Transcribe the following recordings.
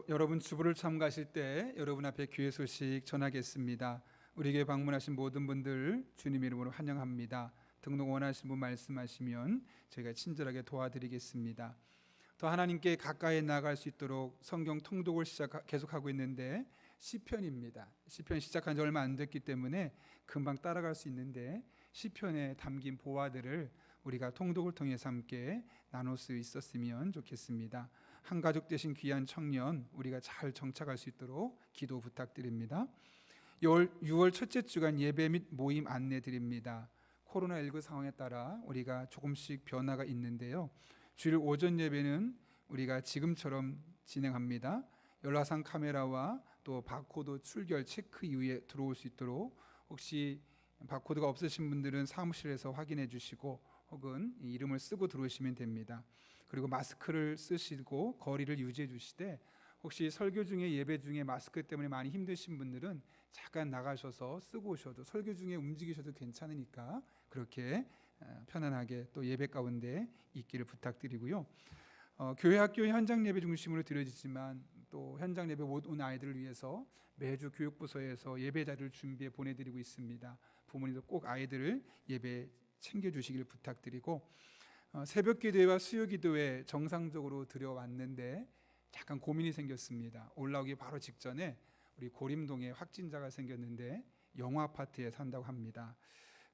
여러분 주부를 참가하실 때 여러분 앞에 교회 소식 전하겠습니다. 우리 교회 방문하신 모든 분들 주님 이름으로 환영합니다. 등록 원하시는 분 말씀하시면 저희가 친절하게 도와드리겠습니다. 더 하나님께 가까이 나아갈 수 있도록 성경 통독을 계속하고 있는데 시편입니다. 시편 시작한 지 얼마 안 됐기 때문에 금방 따라갈 수 있는데 시편에 담긴 보화들을 우리가 통독을 통해서 함께 나눌 수 있었으면 좋겠습니다. 한 가족 되신 귀한 청년 우리가 잘 정착할 수 있도록 기도 부탁드립니다. 6월 첫째 주간 예배 및 모임 안내 드립니다. 코로나19 상황에 따라 우리가 조금씩 변화가 있는데요. 주일 오전 예배는 우리가 지금처럼 진행합니다. 열화상 카메라와 또 바코드 출결 체크 이후에 들어올 수 있도록, 혹시 바코드가 없으신 분들은 사무실에서 확인해 주시고 혹은 이름을 쓰고 들어오시면 됩니다. 그리고 마스크를 쓰시고 거리를 유지해 주시되, 혹시 설교 중에 예배 중에 마스크 때문에 많이 힘드신 분들은 잠깐 나가셔서 쓰고 오셔도, 설교 중에 움직이셔도 괜찮으니까 그렇게 편안하게 또 예배 가운데 있기를 부탁드리고요. 교회 학교 현장 예배 중심으로 드려지지만 또 현장 예배 못 온 아이들을 위해서 매주 교육부서에서 예배 자리를 준비해 보내드리고 있습니다. 부모님도 꼭 아이들을 예배 챙겨주시길 부탁드리고, 새벽 기도회와 수요 기도회 정상적으로 드려왔는데 잠깐 고민이 생겼습니다. 올라오기 바로 직전에 우리 고림동에 확진자가 생겼는데 영화 아파트에 산다고 합니다.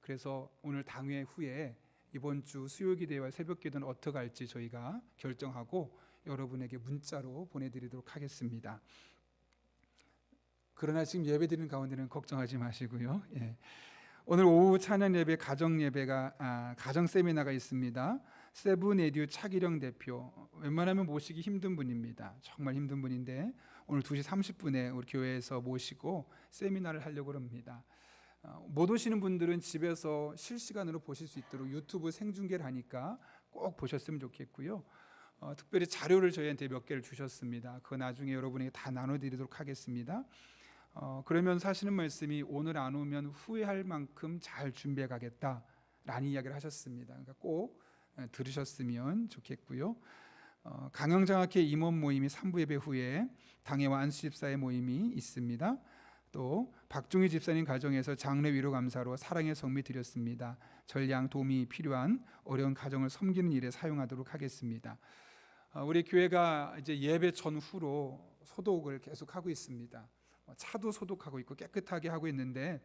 그래서 오늘 당회 후에 이번 주 수요 기도회와 새벽 기도는 어떻게 할지 저희가 결정하고 여러분에게 문자로 보내드리도록 하겠습니다. 그러나 지금 예배 드리는 가운데는 걱정하지 마시고요. 오늘 오후 찬양 예배, 가정 예배가 가정 세미나가 있습니다. 세븐에듀 차기령 대표, 웬만하면 모시기 힘든 분입니다. 정말 힘든 분인데 오늘 2시 30분에 우리 교회에서 모시고 세미나를 하려고 합니다. 못 오시는 분들은 집에서 실시간으로 보실 수 있도록 유튜브 생중계를 하니까 꼭 보셨으면 좋겠고요. 특별히 자료를 저희한테 몇 개를 주셨습니다. 그거 나중에 여러분에게 다 나눠드리도록 하겠습니다. 그러면서 하시는 말씀이, 오늘 안 오면 후회할 만큼 잘 준비해 가겠다라는 이야기를 하셨습니다. 그러니까 꼭 들으셨으면 좋겠고요. 강영장학회 임원 모임이 3부 예배 후에 당회와 안수집사의 모임이 있습니다. 또 박종희 집사님 가정에서 장례 위로 감사로 사랑의 성미 드렸습니다. 전량 도움이 필요한 어려운 가정을 섬기는 일에 사용하도록 하겠습니다. 우리 교회가 이제 예배 전후로 소독을 계속 하고 있습니다. 차도 소독하고 있고 깨끗하게 하고 있는데,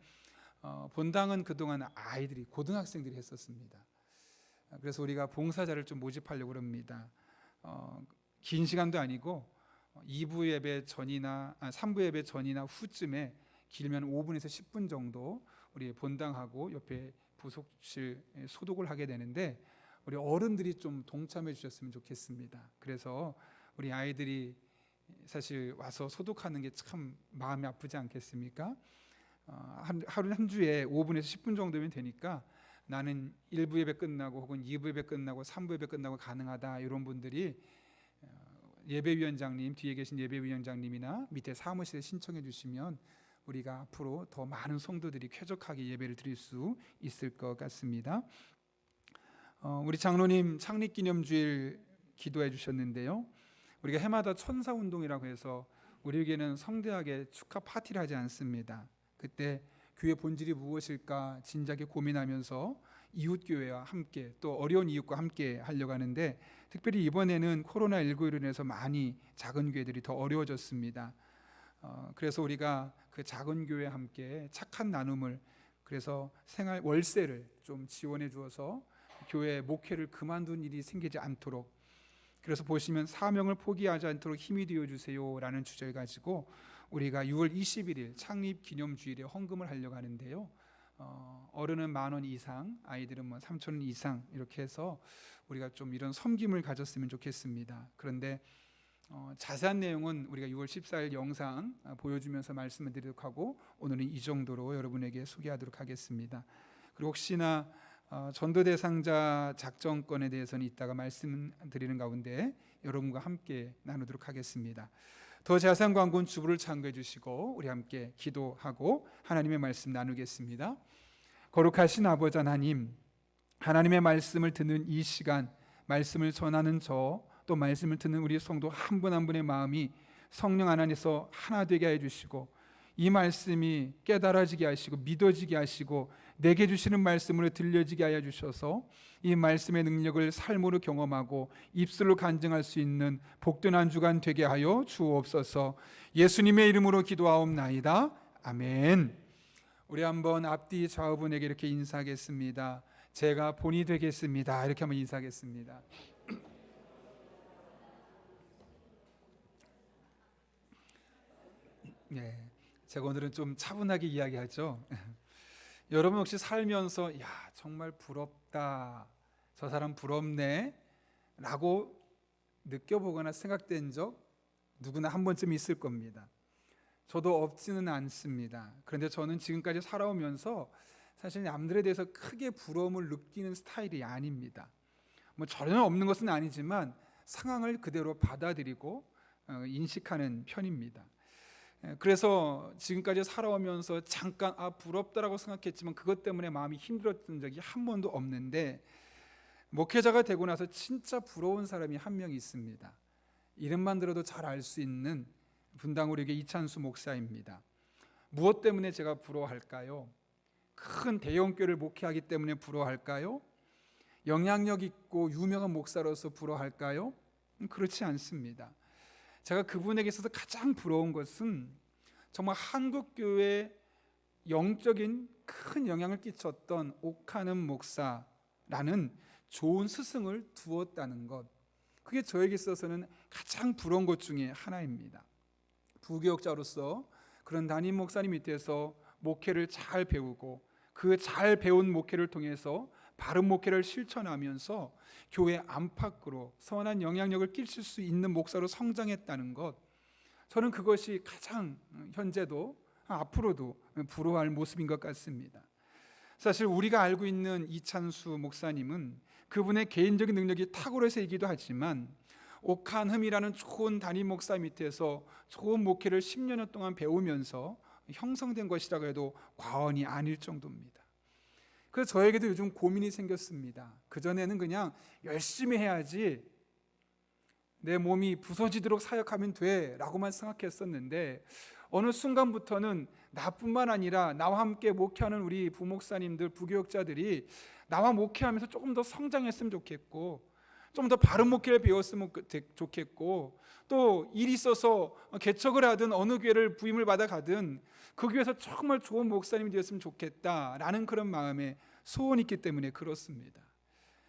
본당은 그동안 아이들이, 고등학생들이 했었습니다. 그래서 우리가 봉사자를 좀 모집하려고 합니다. 긴 시간도 아니고 2부 예배 전이나 3부 예배 전이나 후쯤에 길면 5분에서 10분 정도 우리 본당하고 옆에 부속실 소독을 하게 되는데, 우리 어른들이 좀 동참해 주셨으면 좋겠습니다. 그래서 우리 아이들이 사실 와서 소독하는 게 참 마음이 아프지 않겠습니까? 하루 한 주에 5분에서 10분 정도면 되니까, 나는 1부 예배 끝나고 혹은 2부 예배 끝나고 3부 예배 끝나고 가능하다, 이런 분들이 예배위원장님, 뒤에 계신 예배위원장님이나 밑에 사무실에 신청해 주시면 우리가 앞으로 더 많은 성도들이 쾌적하게 예배를 드릴 수 있을 것 같습니다. 우리 장로님 창립기념주일 기도해 주셨는데요, 우리가 해마다 천사운동이라고 해서 우리에게는 성대하게 축하 파티를 하지 않습니다. 그때 교회 본질이 무엇일까 진작에 고민하면서 이웃교회와 함께, 또 어려운 이웃과 함께 하려고 하는데, 특별히 이번에는 코로나19로 인해서 많이 작은 교회들이 더 어려워졌습니다. 그래서 우리가 그 작은 교회와 함께 착한 나눔을, 그래서 생활 월세를 좀 지원해 주어서 교회 목회를 그만둔 일이 생기지 않도록, 그래서 보시면 사명을 포기하지 않도록 힘이 되어주세요 라는 주제를 가지고 우리가 6월 21일 창립기념주일에 헌금을 하려고 하는데요, 어른은 10,000원 이상, 아이들은 3,000원 이상, 이렇게 해서 우리가 좀 이런 섬김을 가졌으면 좋겠습니다. 그런데 자세한 내용은 우리가 6월 14일 영상 보여주면서 말씀을 드리도록 하고, 오늘은 이 정도로 여러분에게 소개하도록 하겠습니다. 그리고 혹시나 전도 대상자 작정권에 대해서는 이따가 말씀드리는 가운데 여러분과 함께 나누도록 하겠습니다. 더 자세한 광고는 주부를 참고해 주시고 우리 함께 기도하고 하나님의 말씀 나누겠습니다. 거룩하신 아버지 하나님, 하나님의 말씀을 듣는 이 시간, 말씀을 전하는 저 또 말씀을 듣는 우리 성도 한 분 한 분의 마음이 성령 안에서 하나 되게 해주시고 이 말씀이 깨달아지게 하시고 믿어지게 하시고 내게 주시는 말씀으로 들려지게 하여 주셔서 이 말씀의 능력을 삶으로 경험하고 입술로 간증할 수 있는 복된 한 주간 되게 하여 주옵소서. 예수님의 이름으로 기도하옵나이다. 아멘. 우리 한번 앞뒤 좌우분에게 이렇게 인사하겠습니다. 제가 본이 되겠습니다. 이렇게 한번 인사하겠습니다. 네, 제가 오늘은 좀 차분하게 이야기하죠. 여러분 혹시 살면서 야 정말 부럽다, 저 사람 부럽네 라고 느껴보거나 생각된 적 누구나 한 번쯤 있을 겁니다. 저도 없지는 않습니다. 그런데 저는 지금까지 살아오면서 사실 남들에 대해서 크게 부러움을 느끼는 스타일이 아닙니다. 뭐 전혀 없는 것은 아니지만 상황을 그대로 받아들이고 인식하는 편입니다. 그래서 지금까지 살아오면서 잠깐 부럽다라고 생각했지만 그것 때문에 마음이 힘들었던 적이 한 번도 없는데, 목회자가 되고 나서 진짜 부러운 사람이 한 명 있습니다. 이름만 들어도 잘 알 수 있는 분당 우리교회 이찬수 목사입니다. 무엇 때문에 제가 부러워할까요? 큰 대형교회를 목회하기 때문에 부러워할까요? 영향력 있고 유명한 목사로서 부러워할까요? 그렇지 않습니다. 제가 그분에게 있어서 가장 부러운 것은 정말 한국교회에 영적인 큰 영향을 끼쳤던 옥하는 목사라는 좋은 스승을 두었다는 것, 그게 저에게 있어서는 가장 부러운 것 중에 하나입니다. 부교육자로서 그런 담임 목사님 밑에서 목회를 잘 배우고 그 잘 배운 목회를 통해서 바른 목회를 실천하면서 교회 안팎으로 선한 영향력을 끼칠 수 있는 목사로 성장했다는 것, 저는 그것이 가장 현재도 앞으로도 부러워할 모습인 것 같습니다. 사실 우리가 알고 있는 이찬수 목사님은 그분의 개인적인 능력이 탁월해서이기도 하지만 옥한흠이라는 좋은 담임 목사 밑에서 좋은 목회를 10년 동안 배우면서 형성된 것이라고 해도 과언이 아닐 정도입니다. 그래서 저에게도 요즘 고민이 생겼습니다. 그전에는 그냥 열심히 해야지 내 몸이 부서지도록 사역하면 돼 라고만 생각했었는데, 어느 순간부터는 나뿐만 아니라 나와 함께 목회하는 우리 부목사님들, 부교육자들이 나와 목회하면서 조금 더 성장했으면 좋겠고, 좀 더 바른 목회를 배웠으면 좋겠고, 또 일이 있어서 개척을 하든 어느 교회를 부임을 받아 가든 그 교회에서 정말 좋은 목사님이 되었으면 좋겠다라는 그런 마음에 소원이 있기 때문에 그렇습니다.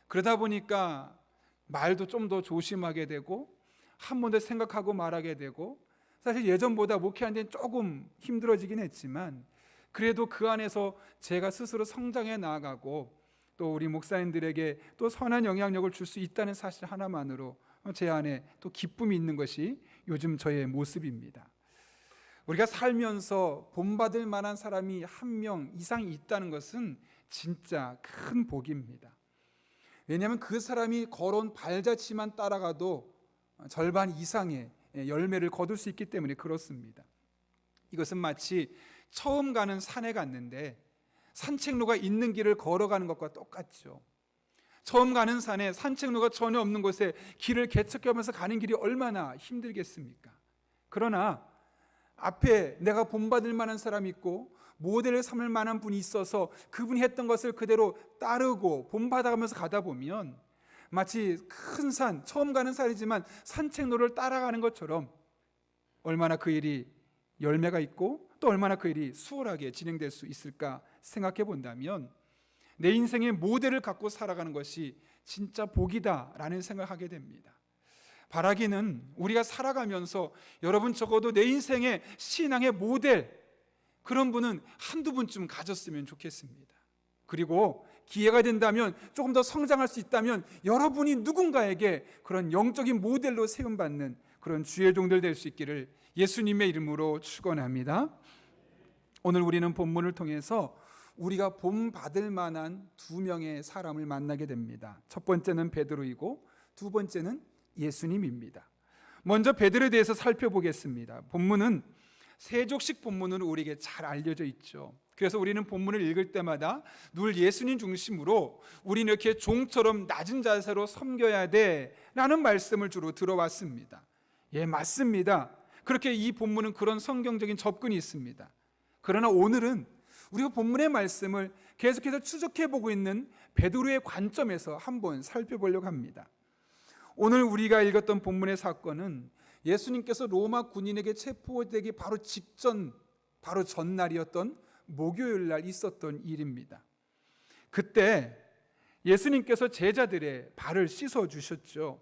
그러다 보니까 말도 좀 더 조심하게 되고 한 번 더 생각하고 말하게 되고, 사실 예전보다 목회하는 데는 조금 힘들어지긴 했지만 그래도 그 안에서 제가 스스로 성장해 나아가고 또 우리 목사님들에게 또 선한 영향력을 줄 수 있다는 사실 하나만으로 제 안에 또 기쁨이 있는 것이 요즘 저의 모습입니다. 우리가 살면서 본받을 만한 사람이 한 명 이상 있다는 것은 진짜 큰 복입니다. 왜냐하면 그 사람이 걸어온 발자취만 따라가도 절반 이상의 열매를 거둘 수 있기 때문에 그렇습니다. 이것은 마치 처음 가는 산에 갔는데 산책로가 있는 길을 걸어가는 것과 똑같죠. 처음 가는 산에 산책로가 전혀 없는 곳에 길을 개척하면서 가는 길이 얼마나 힘들겠습니까? 그러나 앞에 내가 본받을 만한 사람이 있고 모델을 삼을 만한 분이 있어서 그분이 했던 것을 그대로 따르고 본받아가면서 가다 보면 마치 큰 산, 처음 가는 산이지만 산책로를 따라가는 것처럼 얼마나 그 일이 열매가 있고 또 얼마나 그 일이 수월하게 진행될 수 있을까 생각해 본다면 내 인생의 모델을 갖고 살아가는 것이 진짜 복이다라는 생각을 하게 됩니다. 바라기는 우리가 살아가면서 여러분 적어도 내 인생의 신앙의 모델, 그런 분은 한두 분쯤 가졌으면 좋겠습니다. 그리고 기회가 된다면 조금 더 성장할 수 있다면 여러분이 누군가에게 그런 영적인 모델로 세움받는 그런 주의 종들 될 수 있기를 예수님의 이름으로 축원합니다. 오늘 우리는 본문을 통해서 우리가 본받을 만한 두 명의 사람을 만나게 됩니다. 첫 번째는 베드로이고 두 번째는 예수님입니다. 먼저 베드로에 대해서 살펴보겠습니다. 본문은 세족식 본문으로 우리에게 잘 알려져 있죠. 그래서 우리는 본문을 읽을 때마다 늘 예수님 중심으로 우리는 이렇게 종처럼 낮은 자세로 섬겨야 돼 라는 말씀을 주로 들어왔습니다. 예, 맞습니다. 그렇게 이 본문은 그런 성경적인 접근이 있습니다. 그러나 오늘은 우리가 본문의 말씀을 계속해서 추적해보고 있는 베드로의 관점에서 한번 살펴보려고 합니다. 오늘 우리가 읽었던 본문의 사건은 예수님께서 로마 군인에게 체포되기 바로 직전, 바로 전날이었던 목요일 날 있었던 일입니다. 그때 예수님께서 제자들의 발을 씻어 주셨죠.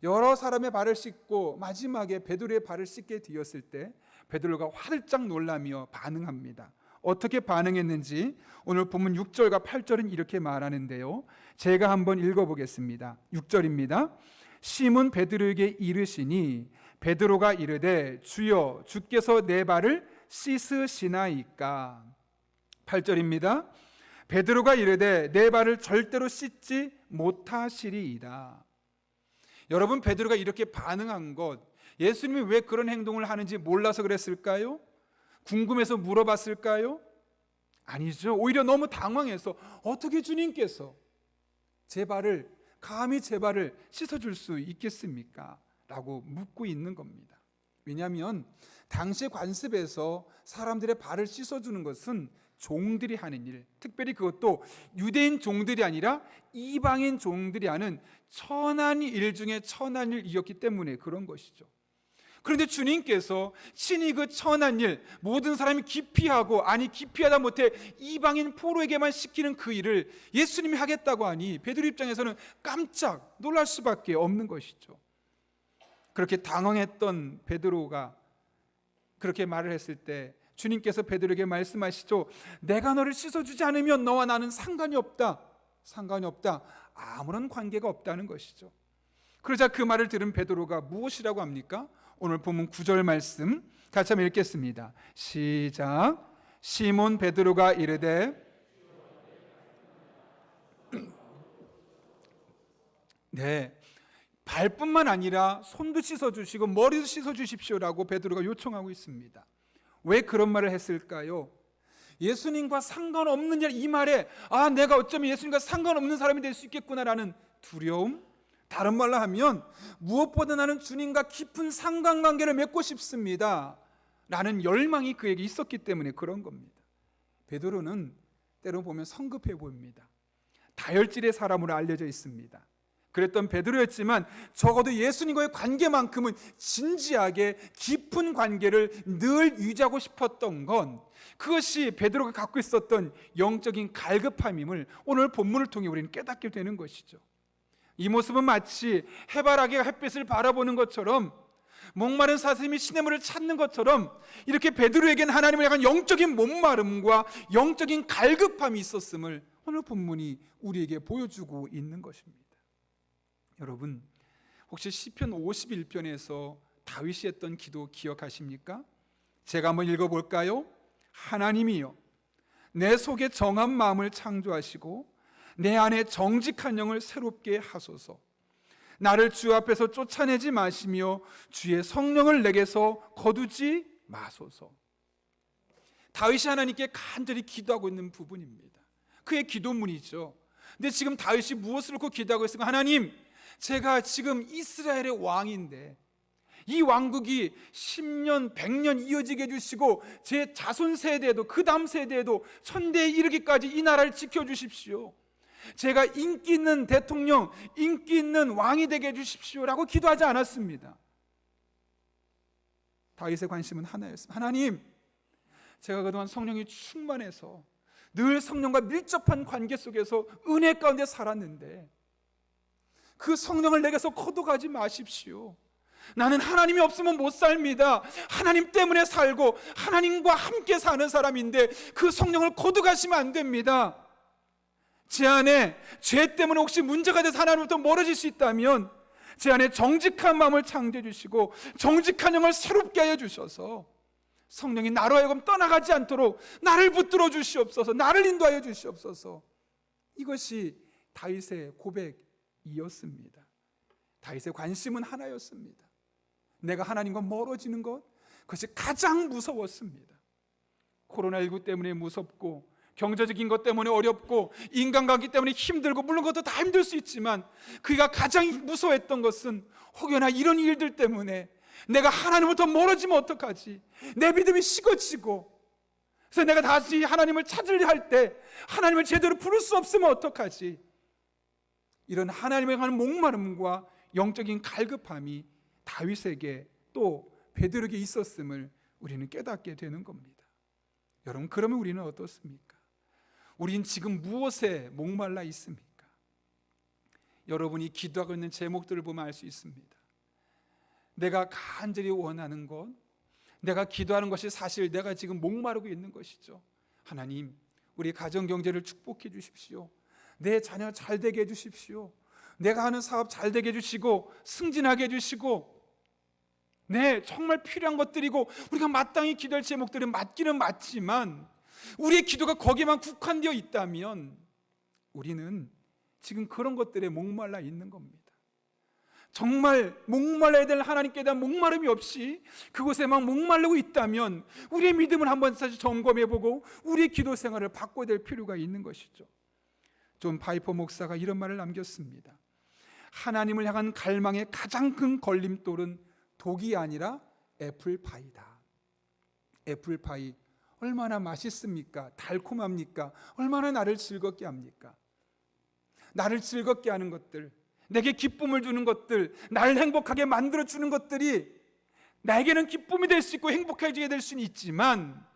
여러 사람의 발을 씻고 마지막에 베드로의 발을 씻게 되었을 때 베드로가 화들짝 놀라며 반응합니다. 어떻게 반응했는지 오늘 본문 6절과 8절은 이렇게 말하는데요. 제가 한번 읽어보겠습니다. 6절입니다. 시몬 베드로에게 이르시니 베드로가 이르되 주여 주께서 내 발을 씻으시나이까. 8절입니다. 베드로가 이르되 내 발을 절대로 씻지 못하시리이다. 여러분, 베드로가 이렇게 반응한 것, 예수님이 왜 그런 행동을 하는지 몰라서 그랬을까요? 궁금해서 물어봤을까요? 아니죠. 오히려 너무 당황해서 어떻게 주님께서 감히 제 발을 씻어줄 수 있겠습니까? 라고 묻고 있는 겁니다. 왜냐하면 당시의 관습에서 사람들의 발을 씻어주는 것은 종들이 하는 일, 특별히 그것도 유대인 종들이 아니라 이방인 종들이 하는 천한 일 중에 천한 일이었기 때문에 그런 것이죠. 그런데 주님께서 친히 그 천한 일, 모든 사람이 기피하고, 아니 기피하다 못해 이방인 포로에게만 시키는 그 일을 예수님이 하겠다고 하니 베드로 입장에서는 깜짝 놀랄 수밖에 없는 것이죠. 그렇게 당황했던 베드로가 그렇게 말을 했을 때 주님께서 베드로에게 말씀하시죠. 내가 너를 씻어주지 않으면 너와 나는 상관이 없다. 아무런 관계가 없다는 것이죠. 그러자 그 말을 들은 베드로가 무엇이라고 합니까? 오늘 본문 9절 말씀 같이 한번 읽겠습니다. 시작. 시몬 베드로가 이르되 네, 발뿐만 아니라 손도 씻어주시고 머리도 씻어주십시오라고 베드로가 요청하고 있습니다. 왜 그런 말을 했을까요? 예수님과 상관없는 일, 이 말에 내가 어쩌면 예수님과 상관없는 사람이 될 수 있겠구나라는 두려움, 다른 말로 하면 무엇보다 나는 주님과 깊은 상관관계를 맺고 싶습니다 라는 열망이 그에게 있었기 때문에 그런 겁니다. 베드로는 때로 보면 성급해 보입니다. 다혈질의 사람으로 알려져 있습니다. 그랬던 베드로였지만 적어도 예수님과의 관계만큼은 진지하게 깊은 관계를 늘 유지하고 싶었던 건, 그것이 베드로가 갖고 있었던 영적인 갈급함임을 오늘 본문을 통해 우리는 깨닫게 되는 것이죠. 이 모습은 마치 해바라기가 햇빛을 바라보는 것처럼, 목마른 사슴이 시냇물을 찾는 것처럼 이렇게 베드로에게는 하나님을 향한 영적인 목마름과 영적인 갈급함이 있었음을 오늘 본문이 우리에게 보여주고 있는 것입니다. 여러분, 혹시 시편 51편에서 다윗이 했던 기도 기억하십니까? 제가 한번 읽어볼까요? 하나님이여, 내 속에 정한 마음을 창조하시고 내 안에 정직한 영을 새롭게 하소서. 나를 주 앞에서 쫓아내지 마시며 주의 성령을 내게서 거두지 마소서. 다윗이 하나님께 간절히 기도하고 있는 부분입니다. 그의 기도문이죠. 근데 지금 다윗이 무엇을 놓고 기도하고 있을까? 하나님, 제가 지금 이스라엘의 왕인데 이 왕국이 10년, 100년 이어지게 해주시고 제 자손 세대에도, 그 다음 세대에도 천대에 이르기까지 이 나라를 지켜주십시오. 제가 인기 있는 대통령, 인기 있는 왕이 되게 해주십시오 라고 기도하지 않았습니다. 다윗의 관심은 하나였습니다. 하나님, 제가 그동안 성령이 충만해서 늘 성령과 밀접한 관계 속에서 은혜 가운데 살았는데 그 성령을 내게서 거둬가지 마십시오. 나는 하나님이 없으면 못 삽니다. 하나님 때문에 살고 하나님과 함께 사는 사람인데 그 성령을 거둬가시면 안 됩니다. 제 안에 죄 때문에 혹시 문제가 돼서 하나님부터 멀어질 수 있다면 제 안에 정직한 마음을 창조해 주시고 정직한 영을 새롭게 하여 주셔서 성령이 나로 하여금 떠나가지 않도록 나를 붙들어 주시옵소서, 나를 인도하여 주시옵소서. 이것이 다윗의 고백이었습니다. 다윗의 관심은 하나였습니다. 내가 하나님과 멀어지는 것, 그것이 가장 무서웠습니다. 코로나19 때문에 무섭고 경제적인 것 때문에 어렵고 인간관계 때문에 힘들고, 물론 그것도 다 힘들 수 있지만 그가 가장 무서워했던 것은 혹여나 이런 일들 때문에 내가 하나님부터 멀어지면 어떡하지? 내 믿음이 식어지고, 그래서 내가 다시 하나님을 찾으려 할 때 하나님을 제대로 부를 수 없으면 어떡하지? 이런 하나님에 관한 목마름과 영적인 갈급함이 다윗에게 또 베드로에게 있었음을 우리는 깨닫게 되는 겁니다. 여러분, 그러면 우리는 어떻습니까? 우린 지금 무엇에 목말라 있습니까? 여러분이 기도하고 있는 제목들을 보면 알 수 있습니다. 내가 간절히 원하는 것, 내가 기도하는 것이 사실 내가 지금 목마르고 있는 것이죠. 하나님, 우리 가정 경제를 축복해 주십시오. 내 자녀 잘 되게 해 주십시오. 내가 하는 사업 잘 되게 해 주시고 승진하게 해 주시고, 네, 정말 필요한 것들이고 우리가 마땅히 기도할 제목들은 맞기는 맞지만 우리의 기도가 거기에만 국한되어 있다면 우리는 지금 그런 것들에 목말라 있는 겁니다. 정말 목말라야 될 하나님께 대한 목마름이 없이 그곳에만 목마르고 있다면 우리의 믿음을 한번 다시 점검해보고 우리의 기도 생활을 바꿔야 될 필요가 있는 것이죠. 존 파이퍼 목사가 이런 말을 남겼습니다. 하나님을 향한 갈망의 가장 큰 걸림돌은 독이 아니라 애플파이다. 애플파이 얼마나 맛있습니까? 달콤합니까? 얼마나 나를 즐겁게 합니까? 나를 즐겁게 하는 것들, 내게 기쁨을 주는 것들, 나를 행복하게 만들어주는 것들이 나에게는 기쁨이 될 수 있고 행복해지게 될 수는 있지만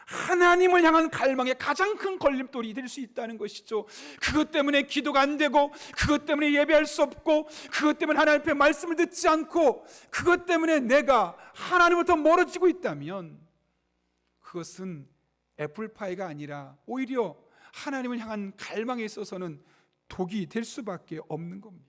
하나님을 향한 갈망의 가장 큰 걸림돌이 될 수 있다는 것이죠. 그것 때문에 기도가 안 되고, 그것 때문에 예배할 수 없고, 그것 때문에 하나님 앞에 말씀을 듣지 않고, 그것 때문에 내가 하나님부터 멀어지고 있다면 그것은 애플파이가 아니라 오히려 하나님을 향한 갈망에 있어서는 독이 될 수밖에 없는 겁니다.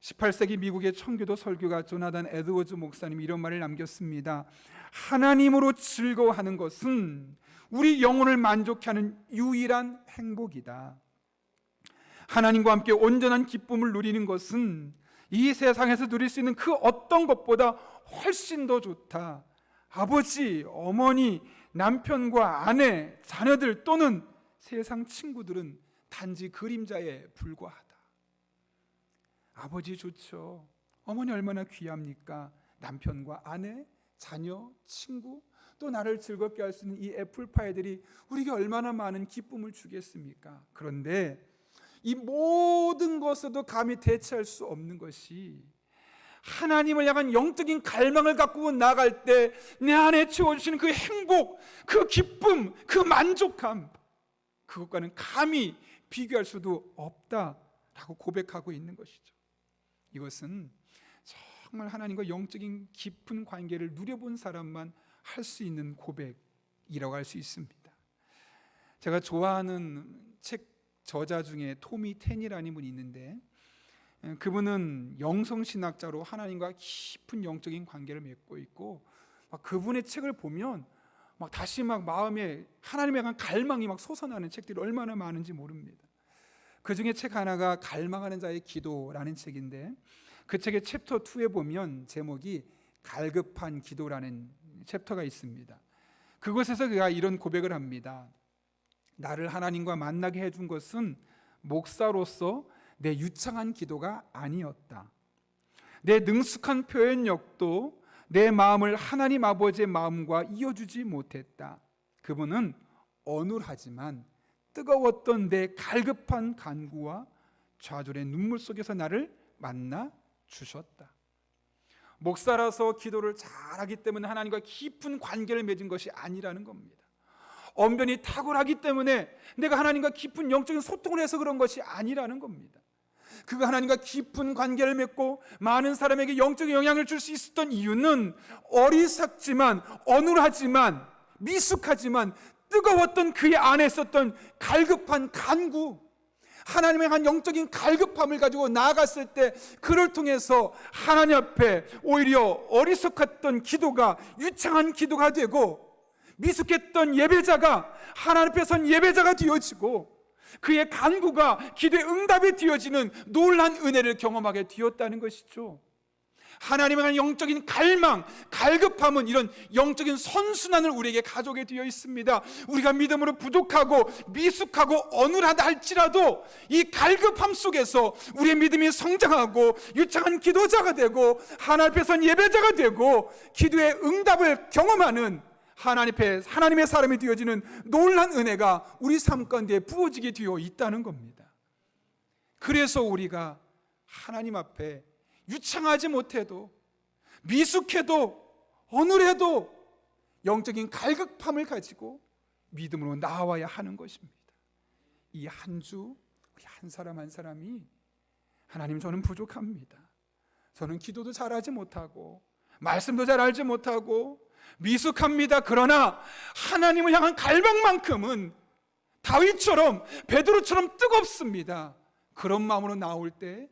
18세기 미국의 청교도 설교가 조나단 에드워즈 목사님이 이런 말을 남겼습니다. 하나님으로 즐거워하는 것은 우리 영혼을 만족케 하는 유일한 행복이다. 하나님과 함께 온전한 기쁨을 누리는 것은 이 세상에서 누릴 수 있는 그 어떤 것보다 훨씬 더 좋다. 아버지, 어머니, 남편과 아내, 자녀들 또는 세상 친구들은 단지 그림자에 불과하다. 아버지 좋죠. 어머니 얼마나 귀합니까? 남편과 아내, 자녀, 친구, 또 나를 즐겁게 할 수 있는 이 애플파이들이 우리에게 얼마나 많은 기쁨을 주겠습니까? 그런데 이 모든 것에도 감히 대체할 수 없는 것이 하나님을 향한 영적인 갈망을 갖고 나아갈 때 내 안에 채워주시는 그 행복, 그 기쁨, 그 만족함, 그것과는 감히 비교할 수도 없다라고 고백하고 있는 것이죠. 이것은 정말 하나님과 영적인 깊은 관계를 누려본 사람만 할 수 있는 고백이라고 할 수 있습니다. 제가 좋아하는 책 저자 중에 토미 텐이라는 분이 있는데, 그분은 영성신학자로 하나님과 깊은 영적인 관계를 맺고 있고, 그분의 책을 보면 다시 마음에 하나님에 대한 갈망이 솟아나는 책들이 얼마나 많은지 모릅니다. 그 중에 책 하나가 갈망하는 자의 기도라는 책인데, 그 책의 챕터 2에 보면 제목이 갈급한 기도라는 챕터가 있습니다. 그곳에서 그가 이런 고백을 합니다. 나를 하나님과 만나게 해준 것은 목사로서 내 유창한 기도가 아니었다. 내 능숙한 표현력도 내 마음을 하나님 아버지의 마음과 이어주지 못했다. 그분은 어눌하지만 뜨거웠던 내 갈급한 간구와 좌절의 눈물 속에서 나를 만나 주셨다. 목사라서 기도를 잘하기 때문에 하나님과 깊은 관계를 맺은 것이 아니라는 겁니다. 언변이 탁월하기 때문에 내가 하나님과 깊은 영적인 소통을 해서 그런 것이 아니라는 겁니다. 그가 하나님과 깊은 관계를 맺고 많은 사람에게 영적인 영향을 줄 수 있었던 이유는 어리석지만 어눌하지만 미숙하지만 뜨거웠던 그의 안에 있었던 갈급한 간구, 하나님의 한 영적인 갈급함을 가지고 나아갔을 때 그를 통해서 하나님 앞에 오히려 어리석었던 기도가 유창한 기도가 되고, 미숙했던 예배자가 하나님 앞에 선 예배자가 되어지고, 그의 간구가 기도의 응답이 되어지는 놀란 은혜를 경험하게 되었다는 것이죠. 하나님에 대한 영적인 갈망, 갈급함은 이런 영적인 선순환을 우리에게 가져오게 되어 있습니다. 우리가 믿음으로 부족하고 미숙하고 어눌하다 할지라도 이 갈급함 속에서 우리의 믿음이 성장하고 유창한 기도자가 되고 하나님 앞에 선 예배자가 되고 기도의 응답을 경험하는 하나님의 사람이 되어지는 놀란 은혜가 우리 삶 가운데 부어지게 되어 있다는 겁니다. 그래서 우리가 하나님 앞에 유창하지 못해도 미숙해도 어눌해도 영적인 갈급함을 가지고 믿음으로 나와야 하는 것입니다. 이 한 주 우리 한 사람 한 사람이 하나님, 저는 부족합니다. 저는 기도도 잘하지 못하고 말씀도 잘 알지 못하고 미숙합니다. 그러나 하나님을 향한 갈망만큼은 다윗처럼 베드로처럼 뜨겁습니다. 그런 마음으로 나올 때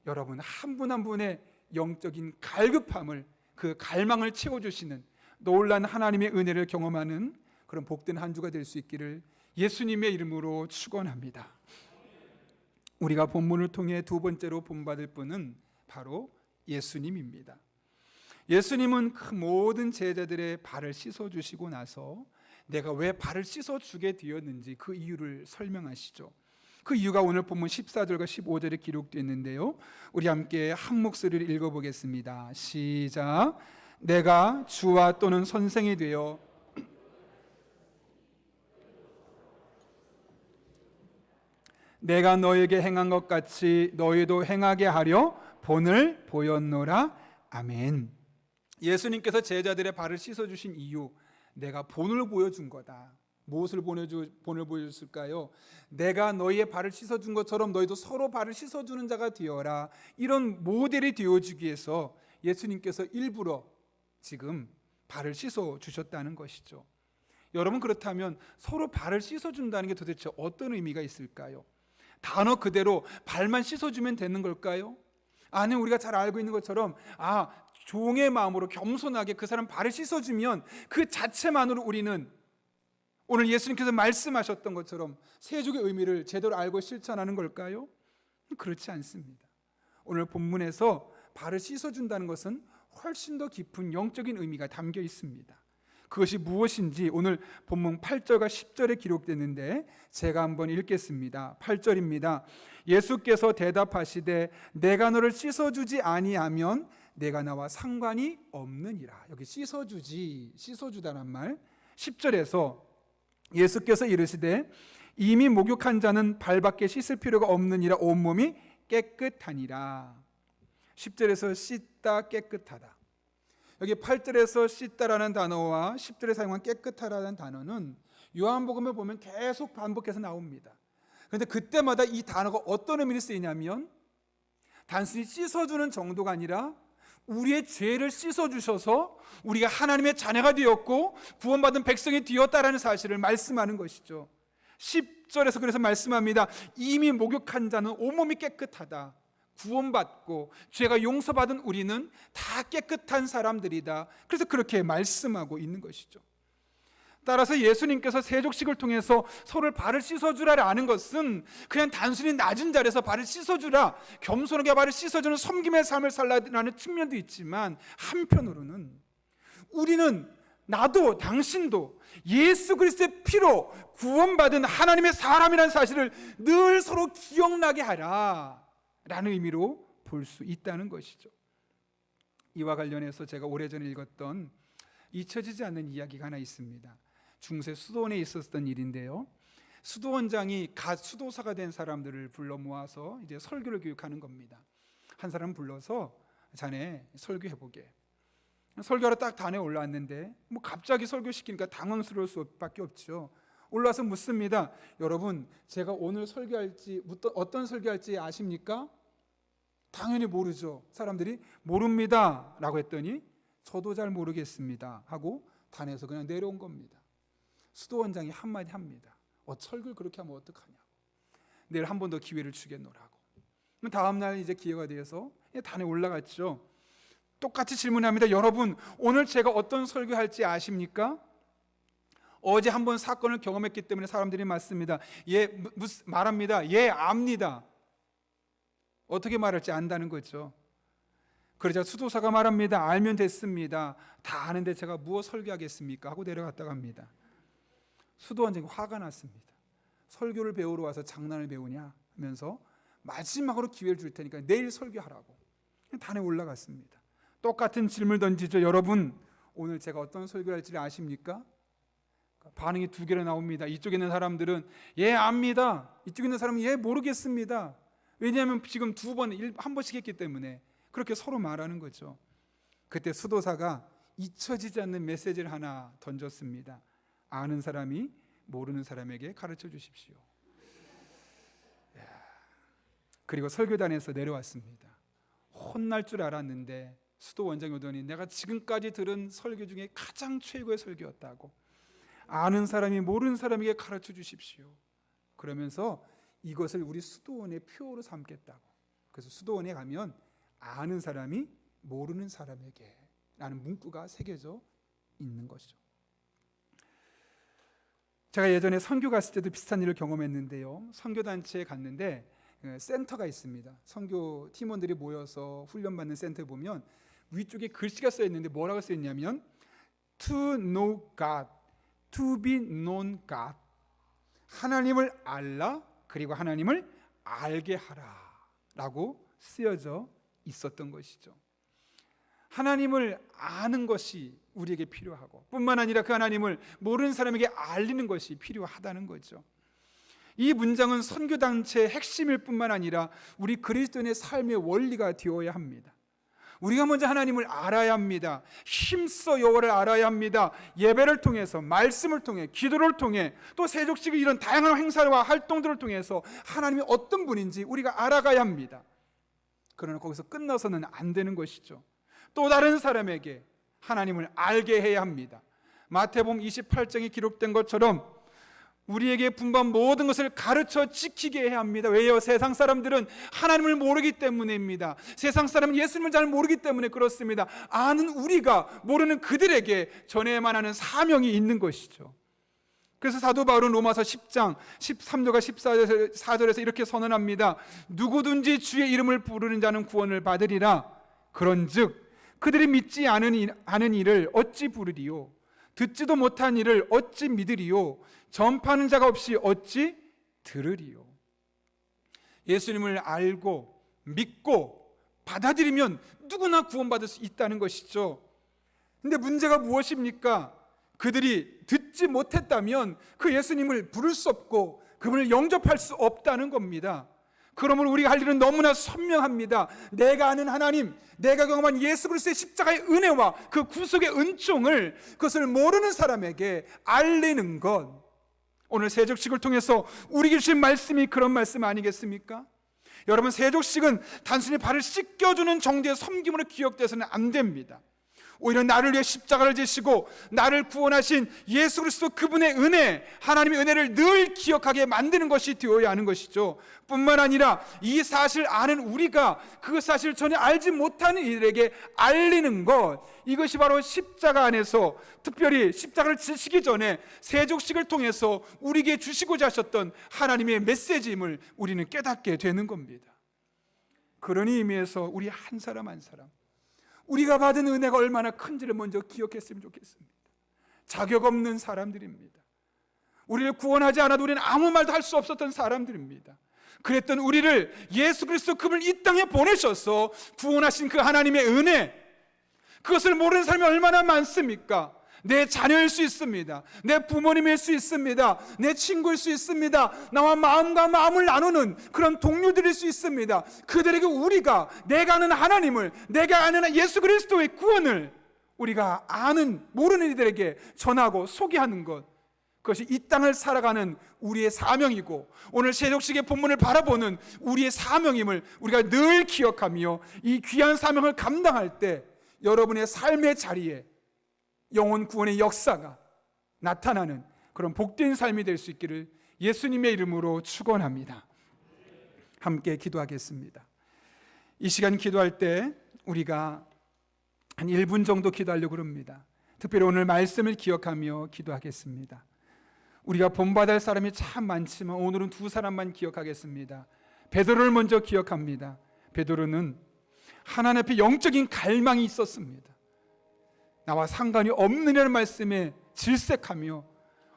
여러분 한 분 한 분의 영적인 갈급함을, 그 갈망을 채워주시는 놀란 하나님의 은혜를 경험하는 그런 복된 한 주가 될 수 있기를 예수님의 이름으로 축원합니다. 우리가 본문을 통해 두 번째로 본받을 분은 바로 예수님입니다. 예수님은 그 모든 제자들의 발을 씻어주시고 나서 내가 왜 발을 씻어주게 되었는지 그 이유를 설명하시죠. 그 이유가 오늘 본문 14절과 15절에 기록되어 있는데요, 우리 함께 한 목소리를 읽어보겠습니다. 시작. 내가 주와 또는 선생이 되어 내가 너에게 행한 것 같이 너희도 행하게 하려 본을 보였노라. 아멘. 예수님께서 제자들의 발을 씻어주신 이유, 내가 본을 보여준 거다. 무엇을 본을 보여줬을까요? 내가 너희의 발을 씻어준 것처럼 너희도 서로 발을 씻어주는 자가 되어라. 이런 모델이 되어주기 위해서 예수님께서 일부러 지금 발을 씻어주셨다는 것이죠. 여러분, 그렇다면 서로 발을 씻어준다는 게 도대체 어떤 의미가 있을까요? 단어 그대로 발만 씻어주면 되는 걸까요? 아니, 우리가 잘 알고 있는 것처럼 종의 마음으로 겸손하게 그 사람 발을 씻어주면 그 자체만으로 우리는 오늘 예수님께서 말씀하셨던 것처럼 세족의 의미를 제대로 알고 실천하는 걸까요? 그렇지 않습니다. 오늘 본문에서 발을 씻어준다는 것은 훨씬 더 깊은 영적인 의미가 담겨 있습니다. 그것이 무엇인지 오늘 본문 8절과 10절에 기록됐는데 제가 한번 읽겠습니다. 8절입니다. 예수께서 대답하시되 내가 너를 씻어주지 아니하면 내가 나와 상관이 없느니라. 여기 씻어주다란 말. 10절에서 예수께서 이르시되 이미 목욕한 자는 발밖에 씻을 필요가 없느니라. 온몸이 깨끗하니라. 10절에서 씻다, 깨끗하다. 여기 8절에서 씻다라는 단어와 10절에 사용한 깨끗하다는 단어는 요한복음을 보면 계속 반복해서 나옵니다. 그런데 그때마다 이 단어가 어떤 의미를 쓰이냐면 단순히 씻어주는 정도가 아니라 우리의 죄를 씻어주셔서 우리가 하나님의 자녀가 되었고 구원받은 백성이 되었다라는 사실을 말씀하는 것이죠. 10절에서 그래서 말씀합니다. 이미 목욕한 자는 온몸이 깨끗하다. 구원받고 죄가 용서받은 우리는 다 깨끗한 사람들이다. 그래서 그렇게 말씀하고 있는 것이죠. 따라서 예수님께서 세족식을 통해서 서로를 발을 씻어주라라는 것은 그냥 단순히 낮은 자리에서 발을 씻어주라, 겸손하게 발을 씻어주는 섬김의 삶을 살라는 측면도 있지만 한편으로는 우리는, 나도 당신도 예수 그리스도의 피로 구원받은 하나님의 사람이라는 사실을 늘 서로 기억나게 하라 라는 의미로 볼 수 있다는 것이죠. 이와 관련해서 제가 오래전에 읽었던 잊혀지지 않는 이야기가 하나 있습니다. 중세 수도원에 있었던 일인데요, 수도원장이 갓 수도사가 된 사람들을 불러 모아서 이제 설교를 교육하는 겁니다. 한 사람 불러서 자네 설교해보게. 설교하러 딱 단에 올라왔는데 갑자기 설교시키니까 당황스러울 수밖에 없죠. 올라와서 묻습니다. 여러분, 제가 오늘 설교할지 어떤 설교할지 아십니까? 당연히 모르죠. 사람들이 모릅니다 라고 했더니 저도 잘 모르겠습니다 하고 단에서 그냥 내려온 겁니다. 수도원장이 한마디 합니다. 설교를 그렇게 하면 어떡하냐고. 내일 한 번 더 기회를 주겠노라고. 다음날 이제 기회가 돼서 단에 올라갔죠. 똑같이 질문합니다. 여러분, 오늘 제가 어떤 설교할지 아십니까? 어제 한번 사건을 경험했기 때문에 사람들이 맞습니다. 말합니다. 압니다. 어떻게 말할지 안다는 거죠. 그러자 수도사가 말합니다. 알면 됐습니다. 다 아는데 제가 무엇 설교하겠습니까? 하고 내려갔다고 합니다. 수도원장이 화가 났습니다. 설교를 배우러 와서 장난을 배우냐 하면서 마지막으로 기회를 줄 테니까 내일 설교하라고 단에 올라갔습니다. 똑같은 질문을 던지죠. 여러분, 오늘 제가 어떤 설교를 할지 아십니까? 반응이 두 개로 나옵니다. 이쪽에 있는 사람들은 예 압니다. 이쪽에 있는 사람은 예 모르겠습니다. 왜냐하면 지금 한 번씩 했기 때문에 그렇게 서로 말하는 거죠. 그때 수도사가 잊혀지지 않는 메시지를 하나 던졌습니다. 아는 사람이 모르는 사람에게 가르쳐 주십시오. 그리고 설교단에서 내려왔습니다. 혼날 줄 알았는데 수도 원장이 오더니 내가 지금까지 들은 설교 중에 가장 최고의 설교였다고. 아는 사람이 모르는 사람에게 가르쳐 주십시오. 그러면서 이것을 우리 수도원의 표로 삼겠다고. 그래서 수도원에 가면 아는 사람이 모르는 사람에게 라는 문구가 새겨져 있는 것이죠. 제가 예전에 선교 갔을 때도 비슷한 일을 경험했는데요. 선교단체에 갔는데 센터가 있습니다. 선교 팀원들이 모여서 훈련받는 센터에 보면 위쪽에 글씨가 써 있는데 뭐라고 써 있냐면 To know God, to be known God. 하나님을 알라, 그리고 하나님을 알게 하라 라고 쓰여져 있었던 것이죠. 하나님을 아는 것이 우리에게 필요하고 뿐만 아니라 그 하나님을 모르는 사람에게 알리는 것이 필요하다는 거죠. 이 문장은 선교단체의 핵심일 뿐만 아니라 우리 그리스도인의 삶의 원리가 되어야 합니다. 우리가 먼저 하나님을 알아야 합니다. 힘써 여호와를 알아야 합니다. 예배를 통해서, 말씀을 통해, 기도를 통해, 또 세족식의 이런 다양한 행사와 활동들을 통해서 하나님이 어떤 분인지 우리가 알아가야 합니다. 그러나 거기서 끝나서는 안 되는 것이죠. 또 다른 사람에게 하나님을 알게 해야 합니다. 마태복음 28장에 기록된 것처럼 우리에게 분반 모든 것을 가르쳐 지키게 해야 합니다. 왜요? 세상 사람들은 하나님을 모르기 때문입니다. 세상 사람은 예수님을 잘 모르기 때문에 그렇습니다. 아는 우리가 모르는 그들에게 전해야만 하는 사명이 있는 것이죠. 그래서 사도 바울은 로마서 10장 13절과 14절에서 이렇게 선언합니다. 누구든지 주의 이름을 부르는 자는 구원을 받으리라. 그런즉 그들이 믿지 않은 이를 어찌 부르리요? 듣지도 못한 이를 어찌 믿으리요? 전파하는 자가 없이 어찌 들으리요? 예수님을 알고 믿고 받아들이면 누구나 구원받을 수 있다는 것이죠. 근데 문제가 무엇입니까? 그들이 듣지 못했다면 그 예수님을 부를 수 없고 그분을 영접할 수 없다는 겁니다. 그러므로 우리가 할 일은 너무나 선명합니다. 내가 아는 하나님, 내가 경험한 예수 그리스도의 십자가의 은혜와 그 구속의 은총을 그것을 모르는 사람에게 알리는 것. 오늘 세족식을 통해서 우리에게 주신 말씀이 그런 말씀 아니겠습니까? 여러분, 세족식은 단순히 발을 씻겨주는 정도의 섬김으로 기억돼서는 안 됩니다. 오히려 나를 위해 십자가를 지시고 나를 구원하신 예수 그리스도 그분의 은혜, 하나님의 은혜를 늘 기억하게 만드는 것이 되어야 하는 것이죠. 뿐만 아니라 이 사실을 아는 우리가 그 사실을 전혀 알지 못하는 이들에게 알리는 것, 이것이 바로 십자가 안에서, 특별히 십자가를 지시기 전에 세족식을 통해서 우리에게 주시고자 하셨던 하나님의 메시지임을 우리는 깨닫게 되는 겁니다. 그런 의미에서 우리 한 사람 한 사람, 우리가 받은 은혜가 얼마나 큰지를 먼저 기억했으면 좋겠습니다. 자격 없는 사람들입니다. 우리를 구원하지 않아도 우리는 아무 말도 할 수 없었던 사람들입니다. 그랬던 우리를 예수 그리스도 그분을 이 땅에 보내셔서 구원하신 그 하나님의 은혜, 그것을 모르는 사람이 얼마나 많습니까? 내 자녀일 수 있습니다. 내 부모님일 수 있습니다. 내 친구일 수 있습니다. 나와 마음과 마음을 나누는 그런 동료들일 수 있습니다. 그들에게 우리가, 내가 아는 하나님을, 내가 아는 예수 그리스도의 구원을 우리가 아는 모르는 이들에게 전하고 소개하는 것, 그것이 이 땅을 살아가는 우리의 사명이고 오늘 세족식의 본문을 바라보는 우리의 사명임을 우리가 늘 기억하며 이 귀한 사명을 감당할 때 여러분의 삶의 자리에 영혼 구원의 역사가 나타나는 그런 복된 삶이 될 수 있기를 예수님의 이름으로 축원합니다. 함께 기도하겠습니다. 이 시간 기도할 때 우리가 한 1분 정도 기도하려고 합니다. 특별히 오늘 말씀을 기억하며 기도하겠습니다. 우리가 본받을 사람이 참 많지만 오늘은 두 사람만 기억하겠습니다. 베드로를 먼저 기억합니다. 베드로는 하나님 앞에 영적인 갈망이 있었습니다. 나와 상관이 없느냐는 말씀에 질색하며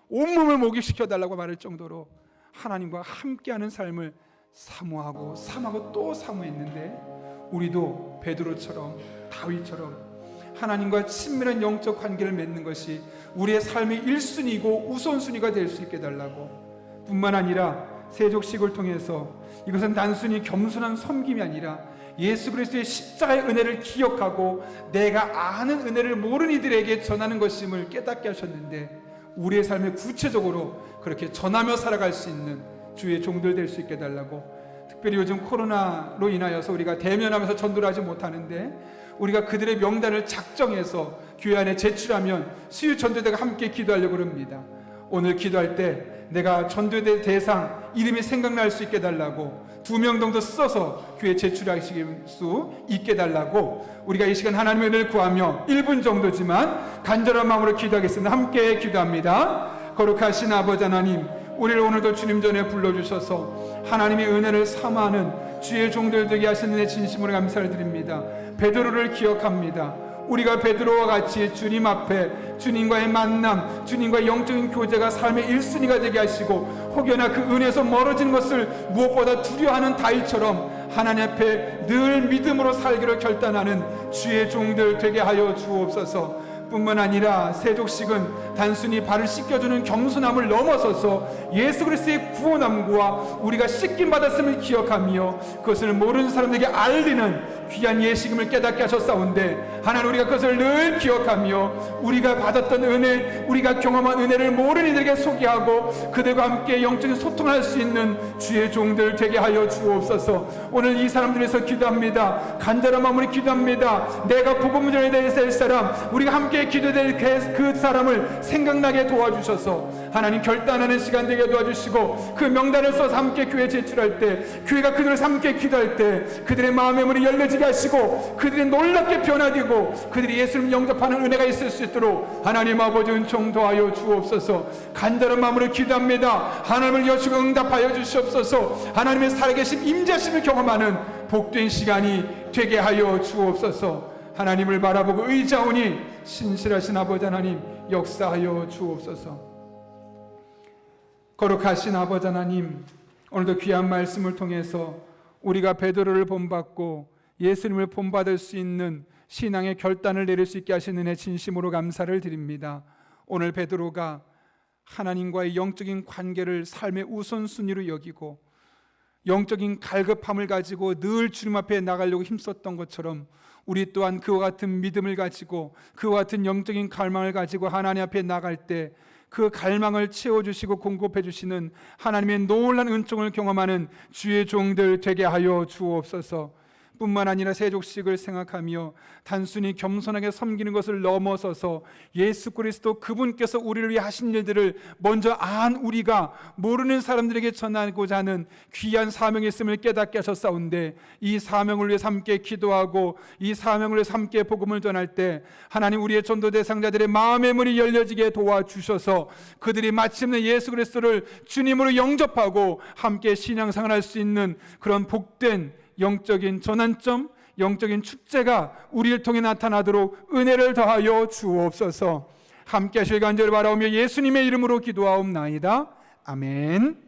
온몸을 목욕시켜달라고 말할 정도로 하나님과 함께하는 삶을 사모하고 또 사모했는데, 우리도 베드로처럼 다윗처럼 하나님과 친밀한 영적 관계를 맺는 것이 우리의 삶의 1순위고 우선순위가 될 수 있게 해달라고, 뿐만 아니라 세족식을 통해서 이것은 단순히 겸손한 섬김이 아니라 예수 그리스도의 십자가의 은혜를 기억하고 내가 아는 은혜를 모르는 이들에게 전하는 것임을 깨닫게 하셨는데, 우리의 삶에 구체적으로 그렇게 전하며 살아갈 수 있는 주의 종들 될 수 있게 해달라고, 특별히 요즘 코로나로 인하여서 우리가 대면하면서 전도를 하지 못하는데, 우리가 그들의 명단을 작정해서 교회 안에 제출하면 수요 전도대가 함께 기도하려고 합니다. 오늘 기도할 때 내가 전도대 대상 이름이 생각날 수 있게 해달라고 2명 정도 써서 교회에 제출하실 수 있게 해달라고, 우리가 이 시간 하나님의 은혜를 구하며 1분 정도지만 간절한 마음으로 기도하겠습니다. 함께 기도합니다. 거룩하신 아버지 하나님, 우리를 오늘도 주님 전에 불러주셔서 하나님의 은혜를 사모하는 주의 종들 되게 하시는 데 진심으로 감사를 드립니다. 베드로를 기억합니다. 우리가 베드로와 같이 주님 앞에 주님과의 만남, 주님과의 영적인 교제가 삶의 1순위가 되게 하시고, 혹여나 그 은혜에서 멀어지는 것을 무엇보다 두려워하는 다윗처럼 하나님 앞에 늘 믿음으로 살기로 결단하는 주의 종들 되게 하여 주옵소서. 뿐만 아니라 세족식은 단순히 발을 씻겨주는 겸손함을 넘어서서 예수 그리스도의 구원함과 우리가 씻김 받았음을 기억하며 그것을 모르는 사람들에게 알리는 귀한 예식임을 깨닫게 하셨사온데, 하나님 우리가 그것을 늘 기억하며 우리가 받았던 은혜, 우리가 경험한 은혜를 모르는 이들에게 소개하고 그들과 함께 영적인 소통할 수 있는 주의 종들 되게 하여 주옵소서. 오늘 이 사람들 위해서 기도합니다. 간절한 마음으로 기도합니다. 내가 복음을 전해야 될 사람, 우리가 함께 기도될 그 사람을 생각나게 도와주셔서 하나님 결단하는 시간 되게 도와주시고, 그 명단을 써서 함께 교회에 제출할 때, 교회가 그들을 함께 기도할 때 그들의 마음의 문이 열려지게 하시고 그들이 놀랍게 변화되고 그들이 예수님 영접하는 은혜가 있을 수 있도록 하나님 아버지 은총 도하여 주옵소서. 간절한 마음으로 기도합니다. 하나님을 여시고 응답하여 주시옵소서. 하나님의 살아계신 임재심을 경험하는 복된 시간이 되게 하여 주옵소서. 하나님을 바라보고 의지하오니 신실하신 아버지 하나님 역사하여 주옵소서. 거룩하신 아버지 하나님, 오늘도 귀한 말씀을 통해서 우리가 베드로를 본받고 예수님을 본받을 수 있는 신앙의 결단을 내릴 수 있게 하시는 은혜 진심으로 감사를 드립니다. 오늘 베드로가 하나님과의 영적인 관계를 삶의 우선순위로 여기고 영적인 갈급함을 가지고 늘 주님 앞에 나가려고 힘썼던 것처럼, 우리 또한 그와 같은 믿음을 가지고 그와 같은 영적인 갈망을 가지고 하나님 앞에 나갈 때 그 갈망을 채워주시고 공급해 주시는 하나님의 놀라운 은총을 경험하는 주의 종들 되게 하여 주옵소서. 뿐만 아니라 세족식을 생각하며 단순히 겸손하게 섬기는 것을 넘어서서 예수 그리스도 그분께서 우리를 위해 하신 일들을 먼저 안 우리가 모르는 사람들에게 전하고자 하는 귀한 사명이 있음을 깨닫게 하셨사온데, 이 사명을 위해서 함께 기도하고 이 사명을 위해서 함께 복음을 전할 때 하나님 우리의 전도 대상자들의 마음의 문이 열려지게 도와주셔서 그들이 마침내 예수 그리스도를 주님으로 영접하고 함께 신앙생활을 할 수 있는 그런 복된 영적인 전환점, 영적인 축제가 우리를 통해 나타나도록 은혜를 더하여 주옵소서. 함께 하실 간절히 바라오며 예수님의 이름으로 기도하옵나이다. 아멘.